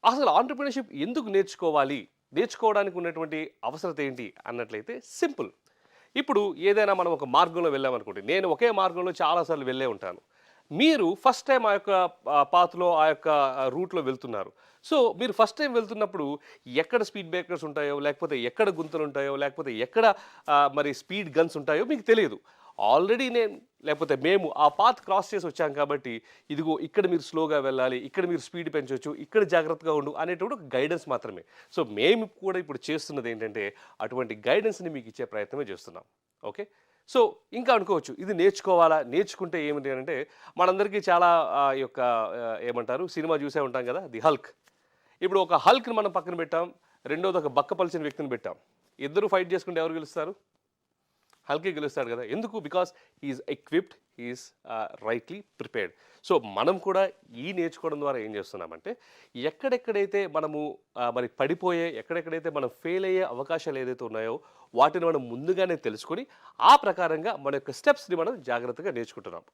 అసలు ఆంటర్‌ప్రెన్యూర్‌షిప్ ఎందుకు నేర్చుకోవాలి? నేర్చుకోవడానికి ఉన్నటువంటి అవసరత ఏంటి అన్నట్లయితే సింపుల్. ఇప్పుడు ఏదైనా మనం ఒక మార్గంలో వెళ్ళామనుకోండి. నేను ఒకే మార్గంలో చాలా సార్లు వెళ్ళే ఉంటాను. మీరు ఫస్ట్ టైమ్ ఆ యొక్క పాత్‌లో ఆ యొక్క రూట్‌లో వెళ్తున్నారు. సో, మీరు ఫస్ట్ టైమ్ వెళ్తున్నప్పుడు ఎక్కడ స్పీడ్ బ్రేకర్స్ ఉంటాయో, లేకపోతే ఎక్కడ గుంతలుంటాయో, లేకపోతే ఎక్కడ మరి స్పీడ్ గన్స్ ఉంటాయో మీకు తెలియదు. ఆల్రెడీ లేకపోతే మేము ఆ పాత్ క్రాస్ చేసి వచ్చాం కాబట్టి, ఇదిగో ఇక్కడ మీరు స్లోగా వెళ్ళాలి, ఇక్కడ మీరు స్పీడ్ పెంచొచ్చు, ఇక్కడ జాగ్రత్తగా ఉండు అనేటప్పుడు ఒక గైడెన్స్ మాత్రమే. సో, మేము కూడా ఇప్పుడు చేస్తున్నదేంటంటే, అటువంటి గైడెన్స్‌ని మీకిచ్చే ప్రయత్నమే చేస్తున్నాం. ఓకే. సో, ఇంకా అనుకోవచ్చు ఇది నేర్చుకోవాలా? నేర్చుకుంటే ఏమిటి అనంటే, మనందరికీ చాలా ఈ యొక్క ఏమంటారు సినిమా చూసే ఉంటాం గదా! 'The Hulk.' ఇప్పుడు ఒక హల్క్‌ని మనం పక్కన పెట్టాం. రెండోది ఒక బక్కపలిసిన వ్యక్తిని పెట్టాం. ఇద్దరు ఫైట్ చేసుకుంటే ఎవరు గెలుస్తారు? హల్కే గెలుస్తాడు కదా! ఎందుకు? Because he is equipped. He is rightly prepared. So, మనం కూడా ఈ నేర్చుకోవడం ద్వారా ఏం చేస్తున్నామంటే, ఎక్కడెక్కడైతే మనము మరి పడిపోయే, ఎక్కడెక్కడైతే మనం ఫెయిల్ అయ్యే అవకాశాలు ఏదైతే ఉన్నాయో, వాటిని మనం ముందుగానే తెలుసుకొని, ఆ ప్రకారంగా మన యొక్క స్టెప్స్‌ని మనం జాగ్రత్తగా నేర్చుకుంటున్నాం.